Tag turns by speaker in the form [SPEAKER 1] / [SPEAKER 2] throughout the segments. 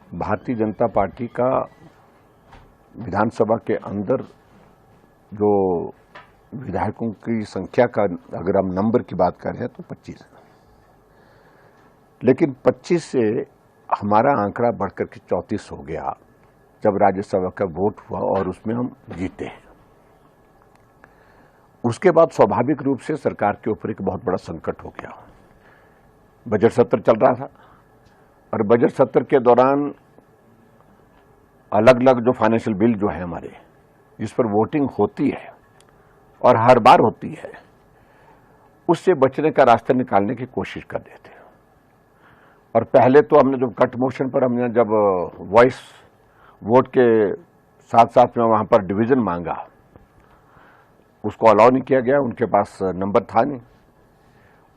[SPEAKER 1] Bharatiya Janata party का विधानसभा के अंदर जो विधायकों की संख्या का अगर हम नंबर की बात करें तो 25 है, लेकिन 25 से हमारा आंकड़ा बढ़कर के 34 हो गया जब राज्यसभा का वोट हुआ और उसमें हम जीते हैं। उसके बाद स्वाभाविक रूप से सरकार के ऊपर एक बहुत बड़ा संकट हो गया। बजट सत्र चल रहा था और बजट सत्र के दौरान अलग अलग जो फाइनेंशियल बिल जो है हमारे, जिस पर वोटिंग होती है और हर बार होती है, उससे बचने का रास्ता निकालने की कोशिश कर रहे थे। और पहले तो हमने जब कट मोशन पर हमने जब वॉइस वोट के साथ साथ में वहां पर डिवीजन मांगा, उसको अलाउ नहीं किया गया, उनके पास नंबर था नहीं।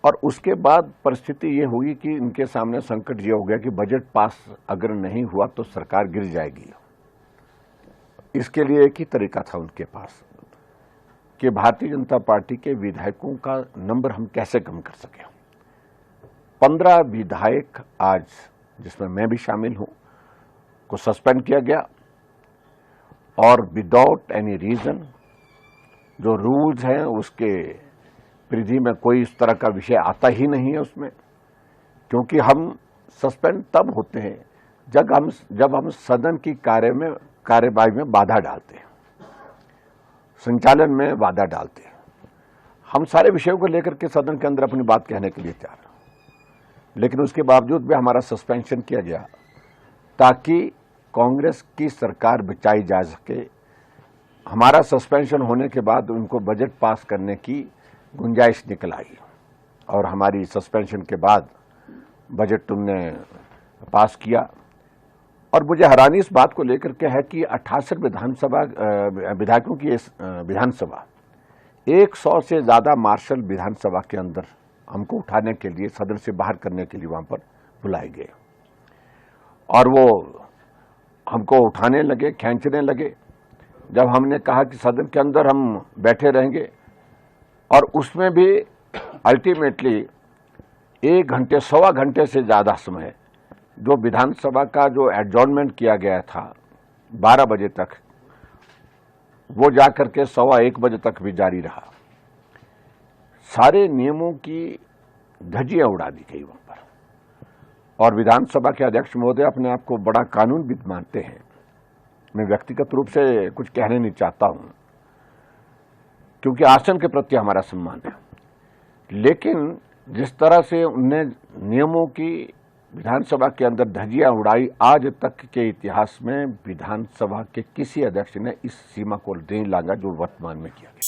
[SPEAKER 1] और उसके बाद परिस्थिति ये हुई कि इनके सामने संकट ये हो गया कि बजट पास अगर नहीं हुआ तो सरकार गिर जाएगी। इसके लिए एक ही तरीका था उनके पास कि भारतीय जनता पार्टी के विधायकों का नंबर हम कैसे कम कर सकें। 15 विधायक आज, जिसमें मैं भी शामिल हूं, को सस्पेंड किया गया और विदाउट एनी रीजन। जो रूल्स हैं उसके परिधि में कोई इस तरह का विषय आता ही नहीं है उसमें, क्योंकि हम सस्पेंड तब होते हैं जब हम सदन की कार्यवाही में बाधा डालते हैं, संचालन में बाधा डालते हैं। हम सारे विषयों को लेकर के सदन के अंदर अपनी बात कहने के लिए तैयार, लेकिन उसके बावजूद भी हमारा सस्पेंशन किया गया ताकि कांग्रेस की सरकार बचाई जा सके। हमारा सस्पेंशन होने के बाद उनको बजट पास करने की गुंजाइश निकल आई और हमारी सस्पेंशन के बाद बजट उनने पास किया। और मुझे हैरानी इस बात को लेकर के है कि 68 विधायकों की विधानसभा 100 से ज्यादा मार्शल विधानसभा के अंदर हमको उठाने के लिए, सदन से बाहर करने के लिए वहां पर बुलाए गए और वो हमको उठाने लगे, खींचने लगे। जब हमने कहा कि सदन के अंदर हम बैठे रहेंगे, और उसमें भी अल्टीमेटली 1 घंटे, सवा घंटे से ज्यादा समय जो विधानसभा का जो एडजॉर्नमेंट किया गया था 12 बजे तक, वो जाकर के 1:15 बजे तक भी जारी रहा। सारे नियमों की धज्जियां उड़ा दी गई वहां पर। और विधानसभा के अध्यक्ष महोदय अपने आप को बड़ा कानूनविद मानते हैं। मैं व्यक्तिगत रूप से कुछ कहने नहीं चाहता हूं, क्योंकि आसन के प्रति हमारा सम्मान है, लेकिन जिस तरह से उनने नियमों की विधानसभा के अंदर धज्जियां उड़ाई, आज तक के इतिहास में विधानसभा के किसी अध्यक्ष ने इस सीमा को नहीं लांघा जो वर्तमान में किया गया।